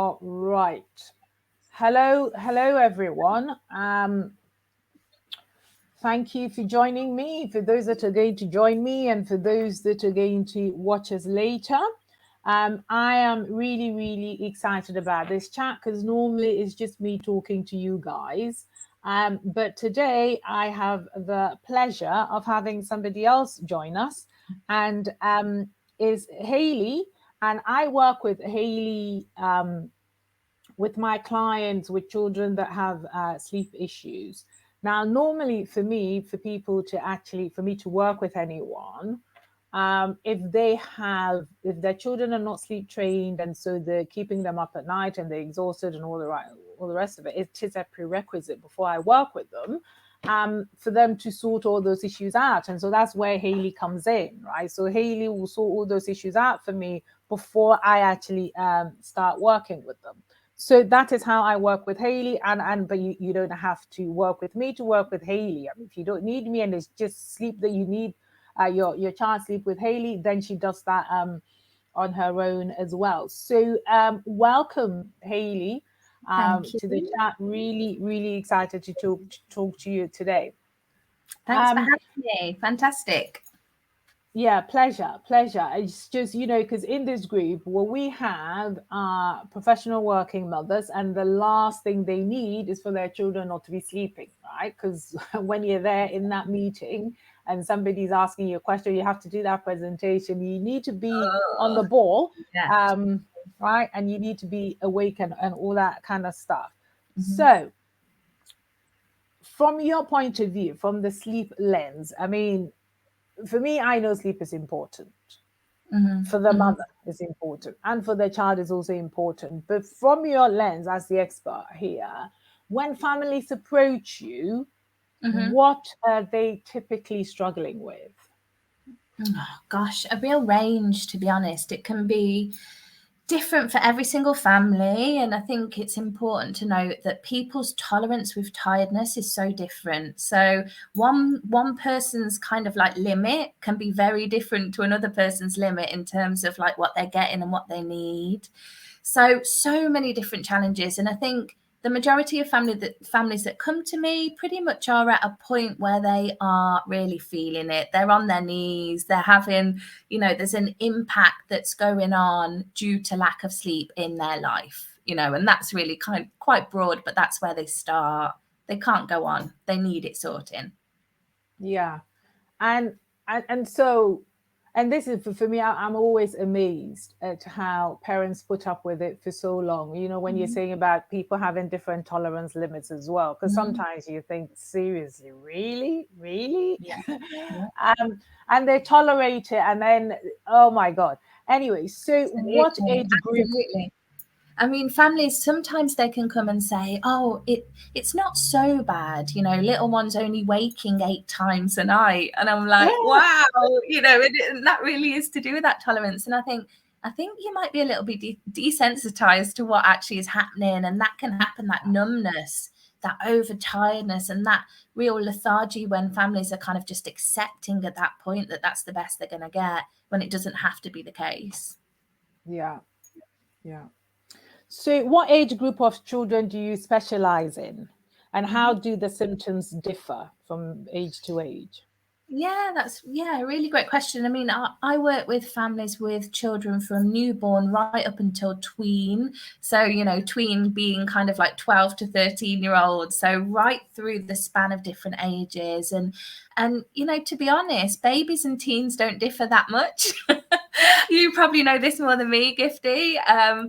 All right. Hello, everyone. Thank you for joining me. For those that are going to join me, and for those that are going to watch us later, I am really, really excited about this chat because normally it's just me talking to you guys. But today I have the pleasure of having somebody else join us, and is Hayley. And I work with Hayley with my clients with children that have sleep issues. Now, normally for me, for me to work with anyone, if their children are not sleep trained, and so they're keeping them up at night and they're exhausted and all the rest of it, it is a prerequisite before I work with them, for them to sort all those issues out. And so that's where Hayley comes in, right? So Hayley will sort all those issues out for me before I actually start working with them. So that is how I work with Hayley, but you don't have to work with me to work with Hayley. I mean, if you don't need me and it's just sleep that you need, your child sleep with Hayley, then she does that on her own as well. So welcome, Hayley, to the chat. Really, really excited to talk to you today. Thanks for having me. Fantastic. Yeah, pleasure. It's just, because in this group, what we have are professional working mothers, and the last thing they need is for their children not to be sleeping, right? Because when you're there in that meeting and somebody's asking you a question, you have to do that presentation. You need to be on the ball, right? And you need to be awake and all that kind of stuff. Mm-hmm. So, from your point of view, from the sleep lens, I mean, for me, I know sleep is important. Mm-hmm. For the mother is important, and for the child is also important. But from your lens as the expert here, when families approach you, what are they typically struggling with? Oh, gosh, a real range, to be honest. It can be different for every single family, and I think it's important to note that people's tolerance with tiredness is so different. So one person's kind of like limit can be very different to another person's limit in terms of like what they're getting and what they need. So many different challenges, and I think the majority of families that come to me pretty much are at a point where they are really feeling it. They're on their knees. They're having, there's an impact that's going on due to lack of sleep in their life, and that's really quite broad, but that's where they start. They can't go on. They need it sorting. Yeah. And so, and this is for me, I'm always amazed at how parents put up with it for so long. When you're saying about people having different tolerance limits as well, because sometimes you think, seriously, really? Yeah. And they tolerate it, and then, oh my God. Anyway, so what age group? Absolutely. I mean, families, sometimes they can come and say, oh, it's not so bad. Little one's only waking 8 times a night. And I'm like, wow, and that really is to do with that tolerance. And I think you might be a little bit desensitized to what actually is happening. And that can happen, that numbness, that overtiredness, and that real lethargy when families are kind of just accepting at that point that that's the best they're going to get, when it doesn't have to be the case. Yeah. So what age group of children do you specialize in? And how do the symptoms differ from age to age? Yeah, that's a really great question. I mean, I work with families with children from newborn right up until tween. So, tween being kind of like 12 to 13-year-olds. So right through the span of different ages. And to be honest, babies and teens don't differ that much. You probably know this more than me, Gifty,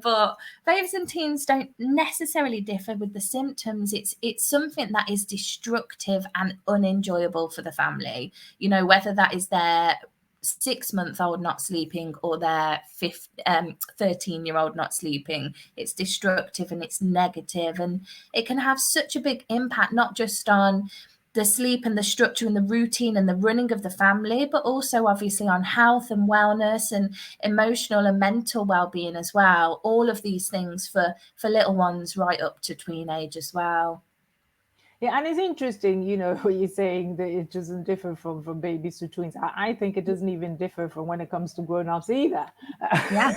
but babies and teens don't necessarily differ with the symptoms. It's something that is destructive and unenjoyable for the family, whether that is their 6-month-old not sleeping or their 13-year-old not sleeping. It's destructive and it's negative, and it can have such a big impact, not just on the sleep and the structure and the routine and the running of the family, but also obviously on health and wellness and emotional and mental well-being as well. All of these things for little ones right up to tween age as well. Yeah, and it's interesting, what you're saying that it doesn't differ from babies to twins. I think it doesn't even differ from when it comes to grown-ups either. Yeah.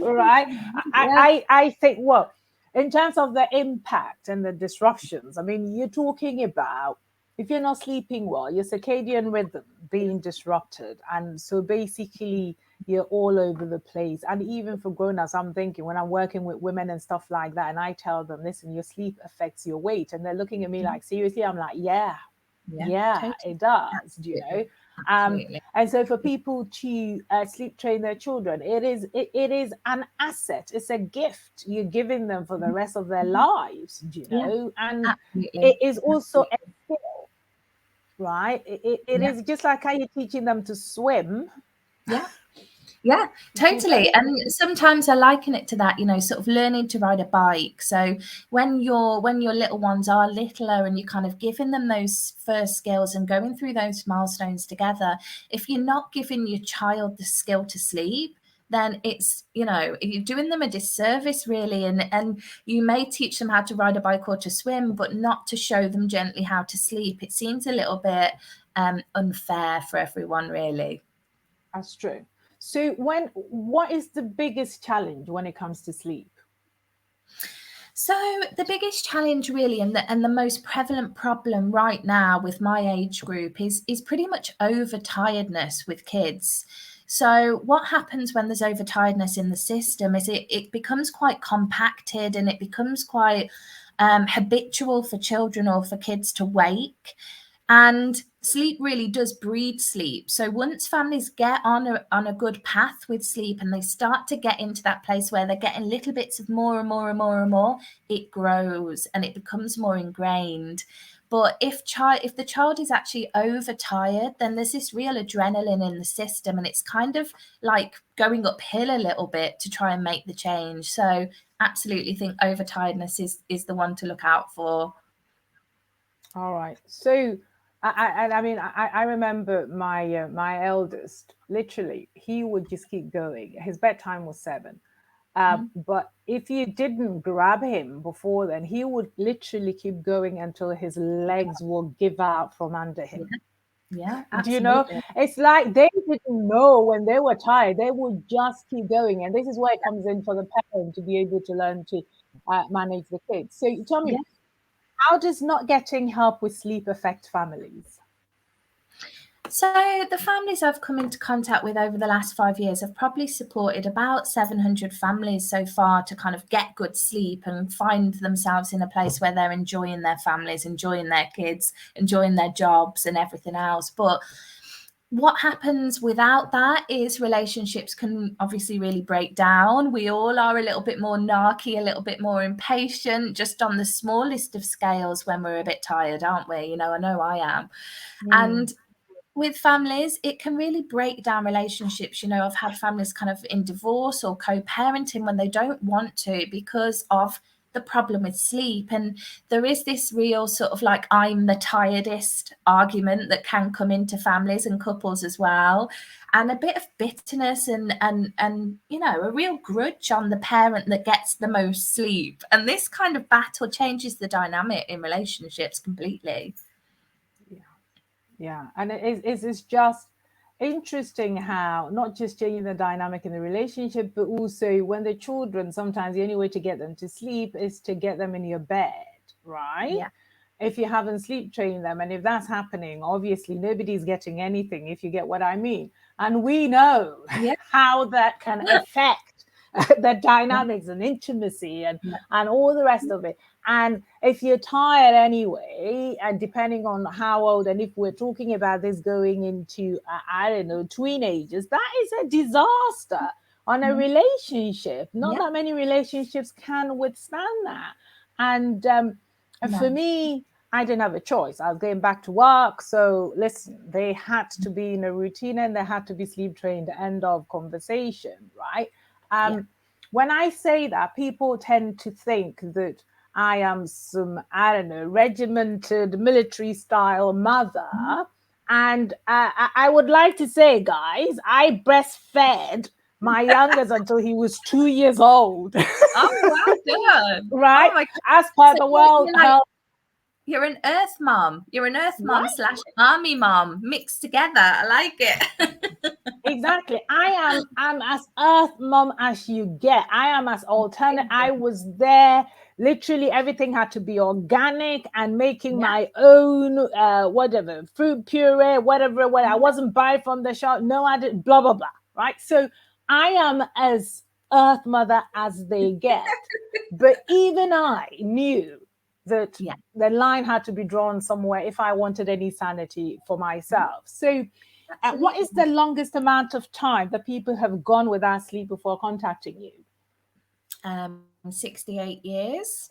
Right? Yeah. I think, well, in terms of the impact and the disruptions, I mean, you're talking about if you're not sleeping well, your circadian rhythm being disrupted. And so basically, you're all over the place. And even for grown-ups, I'm thinking when I'm working with women and stuff like that, and I tell them, listen, your sleep affects your weight. And they're looking at me like, seriously? I'm like, yeah, Yeah. yeah, Totally. it does, Absolutely. Um, Absolutely. and so for people to sleep train their children, it is an asset. It's a gift you're giving them for the rest of their lives, Yeah. and Absolutely. it is also a skill, right? It Yeah. is just like how you're teaching them to swim. Yeah. Yeah, Teach them. totally. And sometimes I liken it to that, sort of learning to ride a bike. So when your little ones are littler and you're kind of giving them those first skills and going through those milestones together, if you're not giving your child the skill to sleep, then it's, you're doing them a disservice really. And you may teach them how to ride a bike or to swim, but not to show them gently how to sleep. It seems a little bit unfair for everyone, really. That's true. So what is the biggest challenge when it comes to sleep? So the biggest challenge really and the most prevalent problem right now with my age group is pretty much overtiredness with kids. So what happens when there's overtiredness in the system is it becomes quite compacted and it becomes quite habitual for children or for kids to wake. And sleep really does breed sleep. So once families get on a good path with sleep and they start to get into that place where they're getting little bits of more and more and more and more, it grows and it becomes more ingrained. But if the child is actually overtired, then there's this real adrenaline in the system, and it's kind of like going uphill a little bit to try and make the change. So absolutely think overtiredness is the one to look out for. All right. So, I mean, I remember my eldest. Literally, he would just keep going. His bedtime was 7, but if you didn't grab him before then, he would literally keep going until his legs will give out from under him. Yeah, Do you know? absolutely. It's like they didn't know when they were tired. They would just keep going, and this is where it comes in for the parent to be able to learn to manage the kids. So, tell Yeah. me, how does not getting help with sleep affect families? So the families I've come into contact with over the last 5 years have probably supported about 700 families so far to kind of get good sleep and find themselves in a place where they're enjoying their families, enjoying their kids, enjoying their jobs and everything else. But what happens without that is relationships can obviously really break down. We all are a little bit more narky, a little bit more impatient, just on the smallest of scales when we're a bit tired, aren't we? I know I am. And with families, it can really break down relationships. I've had families kind of in divorce or co-parenting when they don't want to because of the problem with sleep. And there is this real sort of like I'm the tiredest argument that can come into families and couples as well, and a bit of bitterness and a real grudge on the parent that gets the most sleep. And this kind of battle changes the dynamic in relationships completely. Yeah, and it's just interesting how not just changing the dynamic in the relationship, but also when the children, sometimes the only way to get them to sleep is to get them in your bed, right? Yeah. If you haven't sleep trained them, and if that's happening, obviously nobody's getting anything, if you get what I mean. And we know Yeah. how that can affect the dynamics and intimacy and all the rest of it. And if you're tired anyway, and depending on how old, and if we're talking about this going into, I don't know, teenagers, that is a disaster on a relationship. Not Yeah. that many relationships can withstand that. And for No. me, I didn't have a choice. I was going back to work. So listen, they had to be in a routine and they had to be sleep trained. End of conversation, right? When I say that, people tend to think that I am some, I don't know, regimented military style mother. And I would like to say, guys, I breastfed my youngest until he was 2 years old. Oh, well done. Right? Oh my As per God. the So World you're like Health. You're an earth mom. You're an earth mom Right? / army mom mixed together. I like it. Exactly. I'm as earth mom as you get. I am as alternate. I was there. Literally everything had to be organic and making Yeah. my own whatever, fruit puree, whatever, what I wasn't buying from the shop. No, I didn't, blah, blah, blah. Right. So I am as earth mother as they get. But even I knew that Yeah. the line had to be drawn somewhere if I wanted any sanity for myself. So what is the longest amount of time that people have gone without sleep before contacting you? 68 years.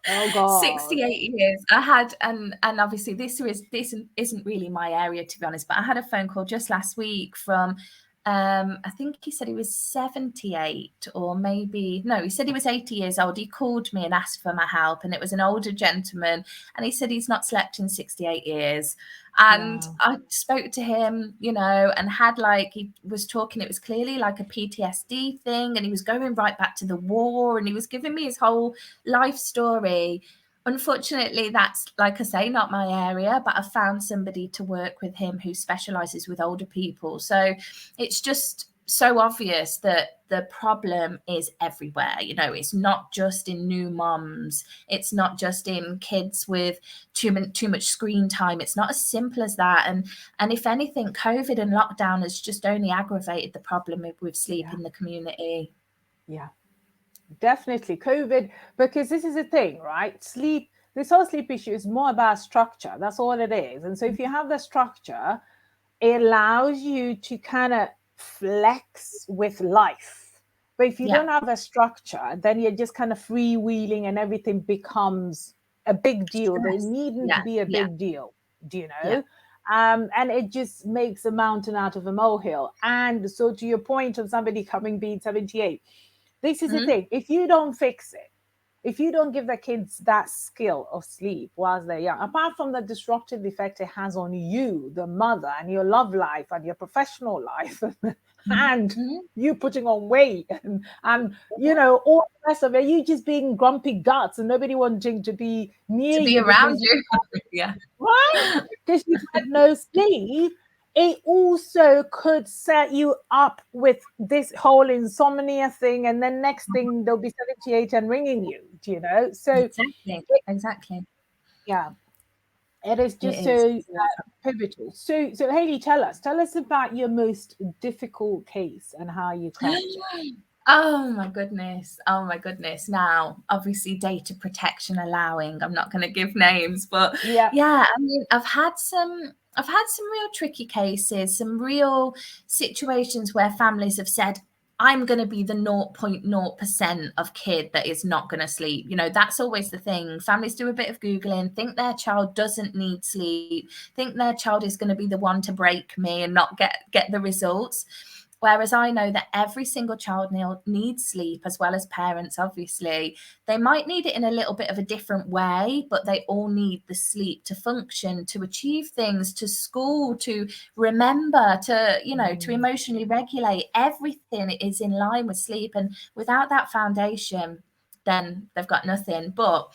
Oh God. 68 years. I had, and obviously this isn't really my area, to be honest, but I had a phone call just last week from I think he said he was 78, or maybe no, he said he was 80 years old. He called me and asked for my help, and it was an older gentleman, and he said he's not slept in 68 years. And Wow. I spoke to him, and had, like, he was talking, it was clearly like a PTSD thing, and he was going right back to the war, and he was giving me his whole life story. Unfortunately, that's, like I say, not my area, but I found somebody to work with him who specializes with older people. So it's just so obvious that the problem is everywhere. It's not just in new moms. It's not just in kids with too much screen time. It's not as simple as that. And if anything, COVID and lockdown has just only aggravated the problem with sleep in the community. Yeah. Definitely COVID, because this is the thing, right? Sleep, this whole sleep issue is more about structure. That's all it is. And so if you have the structure, it allows you to kind of flex with life. But if you don't have a structure, then you're just kind of freewheeling and everything becomes a big deal. But it needn't be a big deal, do you know? And it just makes a mountain out of a molehill. And so to your point of somebody being 78, this is the thing. If you don't fix it, if you don't give the kids that skill of sleep whilst they're young, apart from the disruptive effect it has on you, the mother, and your love life and your professional life, and you putting on weight and all the rest of it, you just being grumpy guts and nobody wanting to be near you around you. Yeah. Right? Because you've had no sleep. It also could set you up with this whole insomnia thing, and then next thing they'll be 78 and ringing you, So exactly. Yeah, it is just so pivotal. So Hayley, tell us about your most difficult case and how you cracked it. Oh my goodness. Now, obviously, data protection allowing, I'm not going to give names, but yeah, I mean, I've had some real tricky cases, some real situations where families have said, I'm going to be the 0.0% of kid that is not going to sleep. That's always the thing. Families do a bit of Googling, think their child doesn't need sleep, think their child is going to be the one to break me and not get the results. Whereas I know that every single child needs sleep, as well as parents, obviously. They might need it in a little bit of a different way, but they all need the sleep to function, to achieve things, to school, to remember, to emotionally regulate. Everything is in line with sleep. And without that foundation, then they've got nothing. But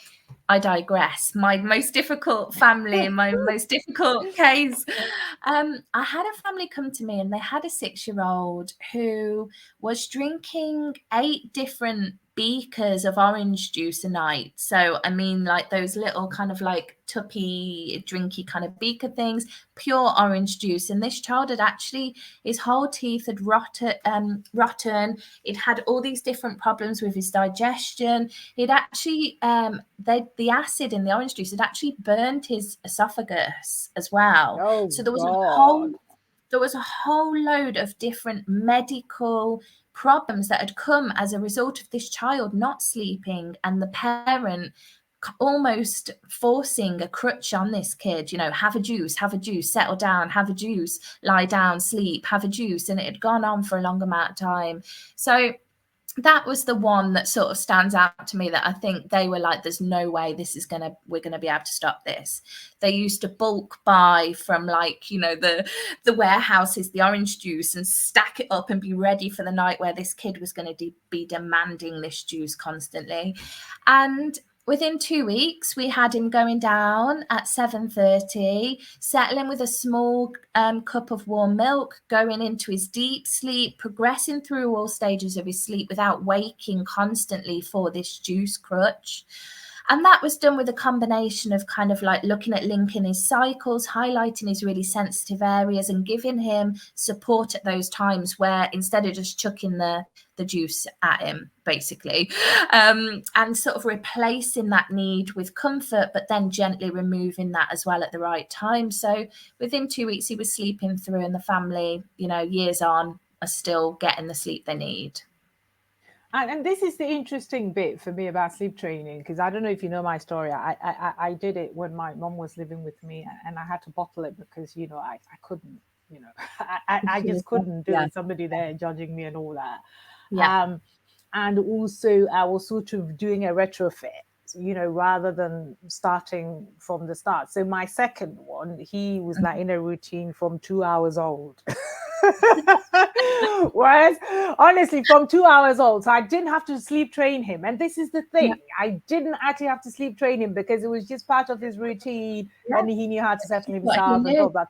I digress. My most difficult family, my most difficult case. I had a family come to me, and they had a 6-year-old who was drinking 8 different beakers of orange juice a night. So, I mean, like those little kind of like tuppy, drinky kind of beaker things, pure orange juice. And this child had actually, his whole teeth had rotten. It had all these different problems with his digestion. He'd actually, the acid in the orange juice had actually burned his esophagus as well. Oh, so there was a whole load of different medical problems that had come as a result of this child not sleeping, and the parent almost forcing a crutch on this kid, have a juice, settle down, have a juice, lie down, sleep, have a juice. And it had gone on for a long amount of time. So that was the one that sort of stands out to me, that I think they were like, there's no way we're gonna be able to stop this. They used to bulk buy from, like, the warehouses, the orange juice, and stack it up and be ready for the night where this kid was going to be demanding this juice constantly. And Within 2 weeks, we had him going down at 7:30, settling with a small cup of warm milk, going into his deep sleep, progressing through all stages of his sleep without waking constantly for this juice crutch. And that was done with a combination of kind of like looking at linking his cycles, highlighting his really sensitive areas, and giving him support at those times where instead of just chucking the juice at him, basically, and sort of replacing that need with comfort, but then gently removing that as well at the right time. So within 2 weeks, he was sleeping through, and the family, years on, are still getting the sleep they need. And this is the interesting bit for me about sleep training, because I don't know if you know my story. I did it when my mom was living with me, and I had to bottle it because I couldn't, I just couldn't do it. Somebody there judging me and all that. Yeah. And also I was sort of doing a retrofit, rather than starting from the start. So my second one, he was like in a routine from 2 hours old. Whereas honestly, from 2 hours old, so I didn't have to sleep train him. And this is the thing, I didn't actually have to sleep train him because it was just part of his routine, and he knew how to settle himself and all that.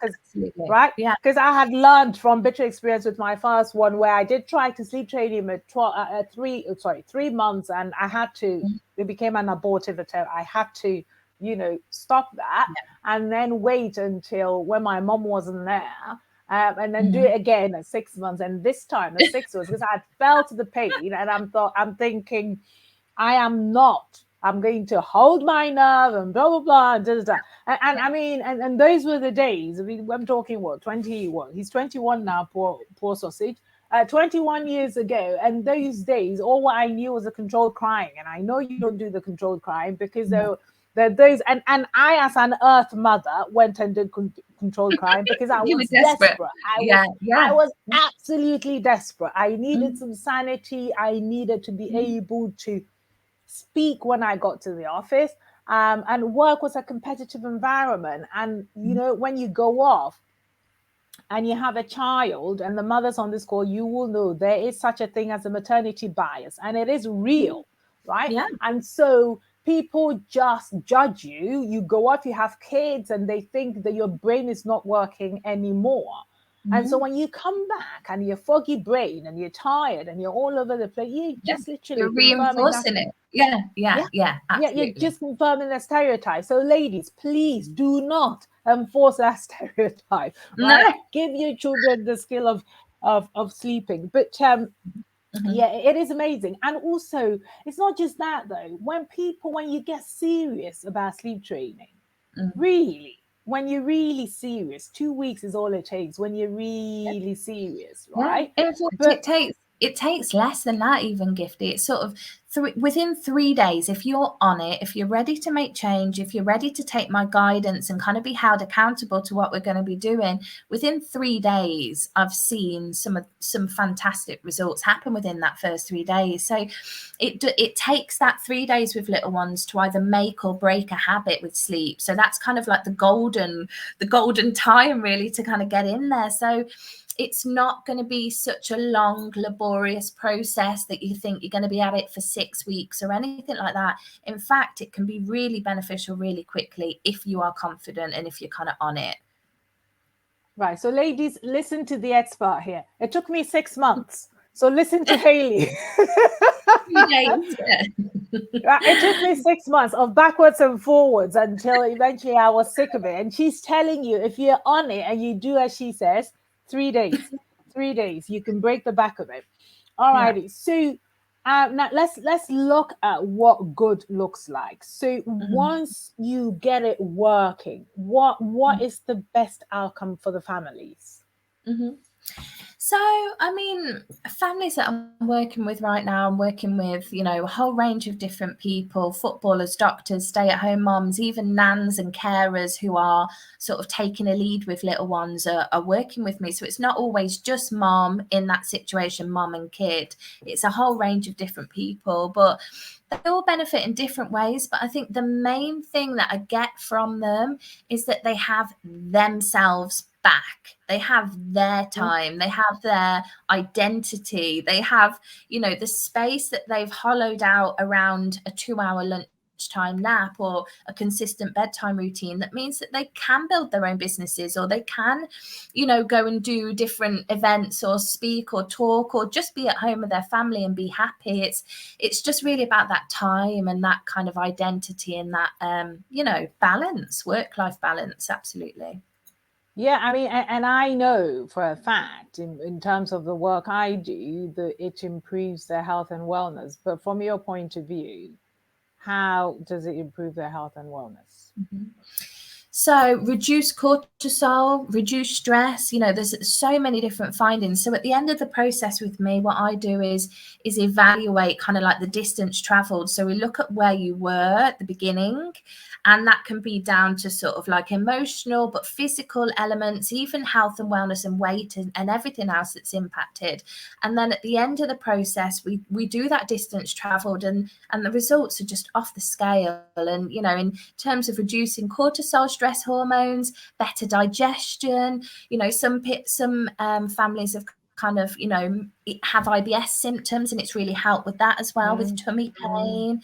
Right? Yeah. Because I had learned from bitter experience with my first one, where I did try to sleep train him at 3 months, and I had to. It became an abortive attempt. I had to, stop that, and then wait until when my mom wasn't there. And then do it again at 6 months, and this time at 6 months, because I had felt the pain, and I'm thinking, I'm going to hold my nerve and blah blah blah and da, da, da. And I mean, and those were the days. I mean, I'm talking 21. He's 21 now. Poor sausage. 21 years ago, and those days, all what I knew was a controlled crying, and I know you don't do the controlled crying because those and I, as an earth mother, went and did controlled crying because I was desperate. I was absolutely desperate. I needed some sanity. I needed to be able to speak when I got to the office. And work was a competitive environment. And when you go off and you have a child, and the mothers on this call, you will know there is such a thing as a maternity bias, and it is real, right? Yeah. And so people just judge you. You go off, you have kids, and they think that your brain is not working anymore. And so when you come back and you're foggy brain and you're tired and you're all over the place, you just literally you're reinforcing it. Yeah, absolutely. You're just confirming the stereotype. So ladies, please do not enforce that stereotype. Right? No. Give your children the skill of sleeping. But yeah, it is amazing. And also, it's not just that though. When you get serious about sleep training, really, when you're really serious, 2 weeks is all it takes when you're really serious, right? Yeah. It takes less than that, even, Gifty. It's sort of within 3 days, if you're on it, if you're ready to make change, if you're ready to take my guidance and kind of be held accountable to what we're going to be doing, within 3 days, I've seen some fantastic results happen within that first 3 days. So it takes that 3 days with little ones to either make or break a habit with sleep. So that's kind of like the golden time, really, to kind of get in there. So it's not going to be such a long, laborious process that you think you're going to be at it for 6 weeks or anything like that. In fact, it can be really beneficial really quickly if you are confident and if you're kind of on it. Right. So ladies, listen to the expert here. It took me 6 months. So listen to Hayley. It took me 6 months of backwards and forwards until eventually I was sick of it. And she's telling you, if you're on it and you do as she says, 3 days, 3 days, you can break the back of it. All righty. So now let's look at what good looks like. So once you get it working, what is the best outcome for the families? So, I mean, families that I'm working with right now, I'm working with, a whole range of different people, footballers, doctors, stay-at-home moms, even nans and carers who are sort of taking a lead with little ones are working with me. So it's not always just mom in that situation, mom and kid. It's a whole range of different people, but they all benefit in different ways. But I think the main thing that I get from them is that they have themselves back. They have their time, they have their identity, they have, the space that they've hollowed out around a 2-hour lunch lunchtime nap or a consistent bedtime routine, that means that they can build their own businesses, or they can, you know, go and do different events or speak or talk or just be at home with their family and be happy. It's just really about that time and that kind of identity and that, you know, balance, work-life balance. Absolutely. Yeah, I mean, and I know for a fact in terms of the work I do that it improves their health and wellness. But from your point of view, how does it improve their health and wellness? Mm-hmm. So reduce cortisol, reduce stress, you know, there's so many different findings. So at the end of the process with me, what I do is evaluate kind of like the distance traveled. So we look at where you were at the beginning, and that can be down to sort of like emotional, but physical elements, even health and wellness and weight and everything else that's impacted. And then at the end of the process, we do that distance traveled, and the results are just off the scale. And, you know, in terms of reducing cortisol, stress hormones, better digestion, you know, some families have kind of, you know, have IBS symptoms, and it's really helped with that as well, with tummy pain.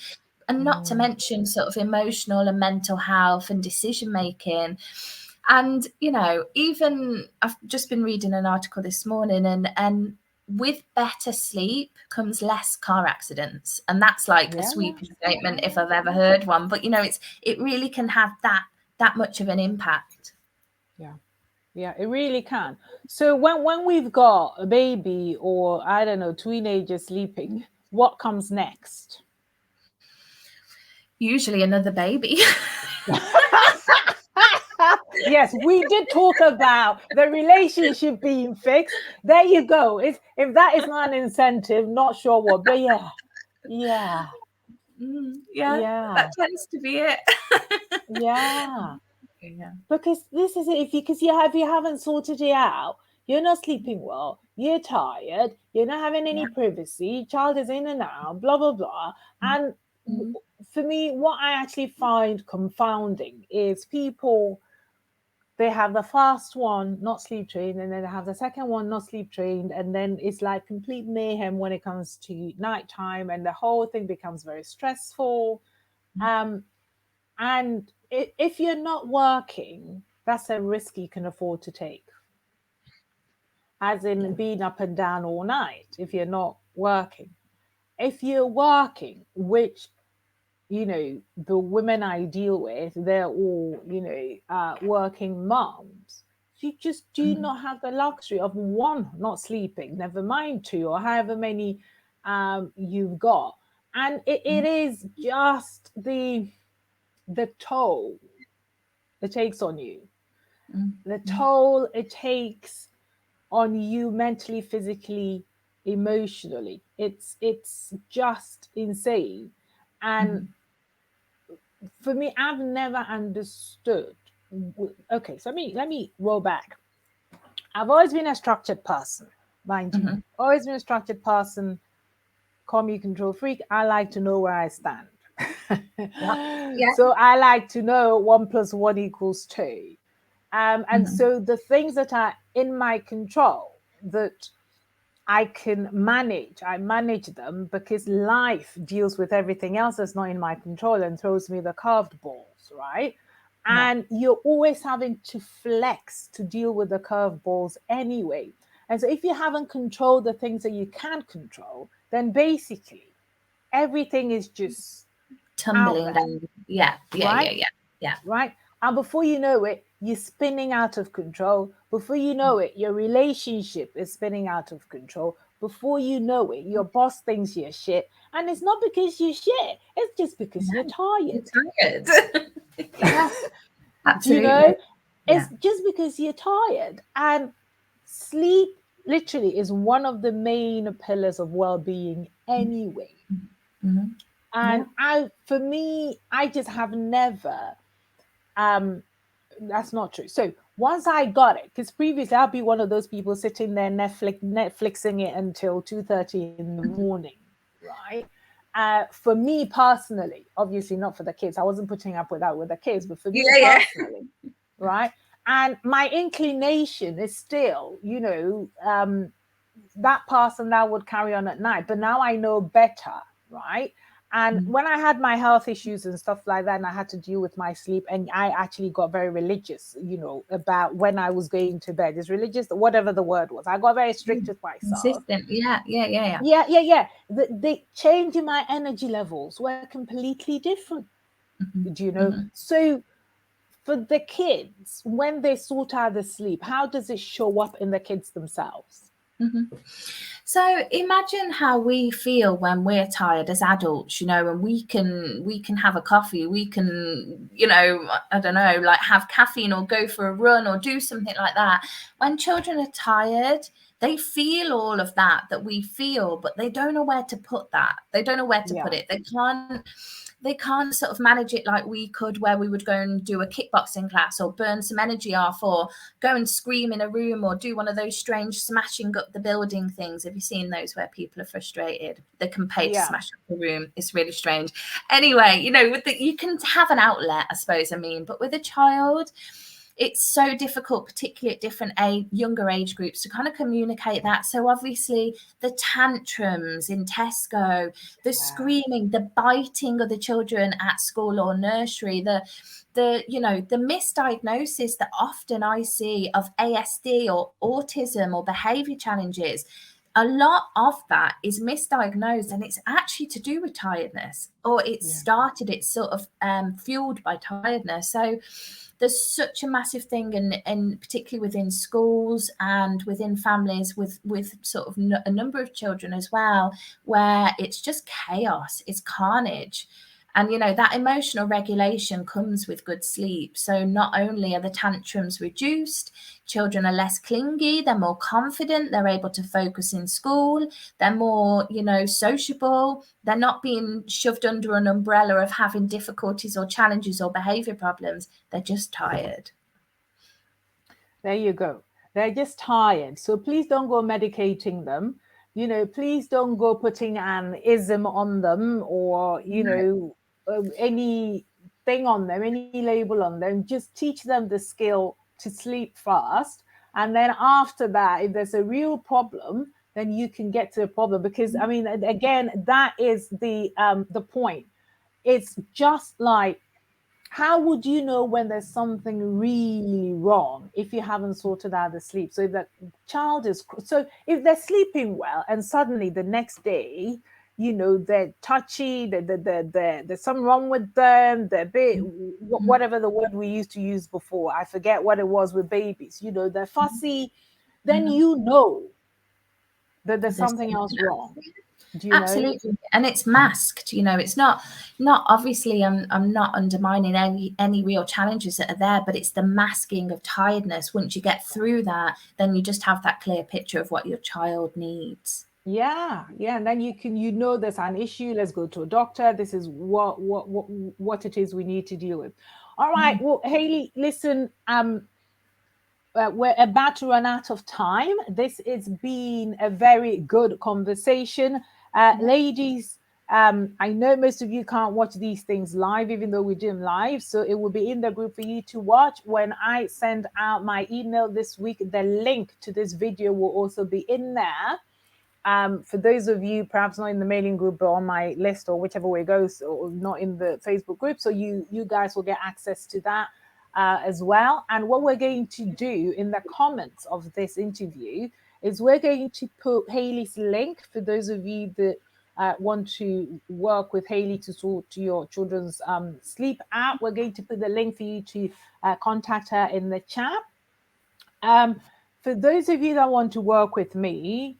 And not to mention sort of emotional and mental health and decision making. And, you know, even I've just been reading an article this morning, and with better sleep comes less car accidents. And that's like a sweeping statement if I've ever heard one. But, you know, it really can have that much of an impact. Yeah, it really can. So when we've got a baby or, I don't know, teenager sleeping, what comes next? Usually another baby. Yes, we did talk about the relationship being fixed. There you go. If that is not an incentive, not sure what, but yeah. Yeah, that tends to be it. Yeah. Because this is it. If you haven't sorted it out, you're not sleeping well, you're tired, you're not having any privacy, child is in and out, blah blah blah. And for me, what I actually find confounding is people, they have the first one not sleep trained, and then they have the second one not sleep trained, and then it's like complete mayhem when it comes to nighttime, and the whole thing becomes very stressful. And if you're not working, that's a risk you can afford to take, as in being up and down all night if you're not working. If you're working, which, you know, the women I deal with, they're all, you know, working moms. You just do not have the luxury of one not sleeping, never mind two or however many you've got. And it is just the toll it takes on you, the toll it takes on you mentally, physically, emotionally. It's just insane. And for me, I've never understood. Okay, so let me roll back. I've always been a structured person, mind you. Always been a structured person. Call me control freak. I like to know where I stand. So I like to know 1 + 1 = 2. And so the things that are in my control that I can manage, I manage them, because life deals with everything else that's not in my control and throws me the curved balls, right? And you're always having to flex to deal with the curved balls anyway. And so if you haven't controlled the things that you can control, then basically everything is just tumbling down. Yeah. Right? And before you know it, you're spinning out of control. Before you know it, your relationship is spinning out of control. Before you know it, your boss thinks you're shit. And it's not because you're shit. It's just because you're tired. You're tired. Yeah, absolutely. You know, it's just because you're tired. And sleep literally is one of the main pillars of well-being anyway. And for me, I just have never, that's not true. So once I got it, because previously I'd be one of those people sitting there Netflixing it until 2:30 in the morning, right? For me personally, obviously not for the kids. I wasn't putting up with that with the kids, but for me personally, right? And my inclination is still, you know, that person that would carry on at night. But now I know better, right? And when I had my health issues and stuff like that, and I had to deal with my sleep, and I actually got very religious, about when I was going to bed. It's religious, whatever the word was. I got very strict with myself. Consistent. Yeah. The change in my energy levels were completely different. Do you know? So for the kids, when they sort out the sleep, how does it show up in the kids themselves? So imagine how we feel when we're tired as adults, and we can have a coffee, we can, I don't know, like have caffeine or go for a run or do something like that. When children are tired, they feel all of that we feel, but they don't know where to put that. They don't know where to put it. They can't sort of manage it like we could, where we would go and do a kickboxing class or burn some energy off or go and scream in a room or do one of those strange smashing up the building things. Have you seen those where people are frustrated? They can pay to smash up the room. It's really strange. Anyway, you can have an outlet, I suppose, but with a child, it's so difficult, particularly at different younger age groups, to kind of communicate that. So obviously the tantrums in Tesco, the screaming, the biting of the children at school or nursery, the misdiagnosis that often I see of ASD or autism or behavior challenges, a lot of that is misdiagnosed, and it's actually to do with tiredness, or it's sort of fueled by tiredness. So there's such a massive thing, and particularly within schools and within families with sort of a number of children as well, where it's just chaos, it's carnage. And, that emotional regulation comes with good sleep. So not only are the tantrums reduced, children are less clingy, they're more confident, they're able to focus in school, they're more, sociable, they're not being shoved under an umbrella of having difficulties or challenges or behavior problems. They're just tired. There you go. They're just tired. So please don't go medicating them. Please don't go putting an ism on them or, anything on them, any label on them. Just teach them the skill to sleep first. And then after that, if there's a real problem, then you can get to the problem. Because, again, that is the point. It's just like, how would you know when there's something really wrong if you haven't sorted out the sleep? So if the child if they're sleeping well and suddenly the next day, they're touchy, there's something wrong with them, they're a bit, whatever the word we used to use before, I forget what it was with babies, they're fussy, then that there's something else wrong. Absolutely. And it's masked, it's not obviously, I'm not undermining any real challenges that are there, but it's the masking of tiredness. Once you get through that, then you just have that clear picture of what your child needs. And then you can, there's an issue, let's go to a doctor, this is what it is we need to deal with. All right. Well, Hayley, listen, we're about to run out of time. This has been a very good conversation. Ladies, I know most of you can't watch these things live, even though we do them live. So it will be in the group for you to watch. When I send out my email this week, the link to this video will also be in there. For those of you perhaps not in the mailing group, but on my list or whichever way it goes, or not in the Facebook group. So you guys will get access to that as well. And what we're going to do in the comments of this interview is we're going to put Hayley's link for those of you that want to work with Hayley to sort your children's sleep out. We're going to put the link for you to contact her in the chat. For those of you that want to work with me,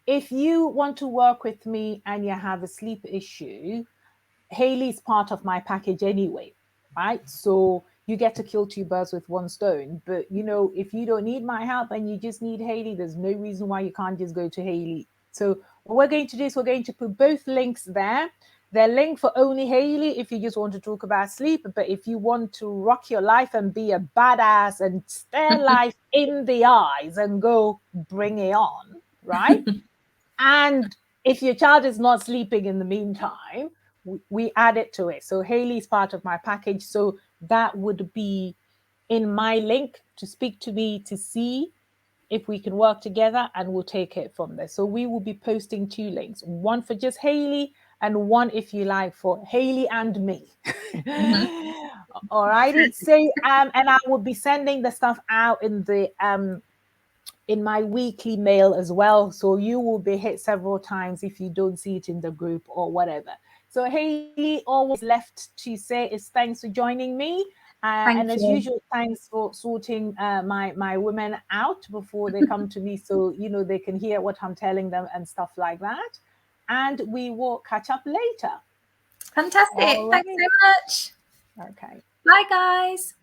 if you want to work with me and you have a sleep issue, Hayley's part of my package anyway, right? So you get to kill two birds with one stone. But, if you don't need my help and you just need Hayley, there's no reason why you can't just go to Hayley. So what we're going to do is we're going to put both links there. The link for only Hayley if you just want to talk about sleep. But if you want to rock your life and be a badass and stare life in the eyes and go bring it on, right? And if your child is not sleeping in the meantime, we add it to it. So Hayley's part of my package. So that would be in my link to speak to me to see if we can work together, and we'll take it from there. So we will be posting two links, one for just Hayley and one, if you like, for Hayley and me. Mhm. All righty. So and I will be sending the stuff out in my weekly mail as well. So you will be hit several times if you don't see it in the group or whatever. So Hayley, always left to say is thanks for joining me. Thank And as you. usual, thanks for sorting my women out before they come to me, so they can hear what I'm telling them and stuff like that. And we will catch up later. Fantastic. All Thanks right. so much. Okay. Bye, guys.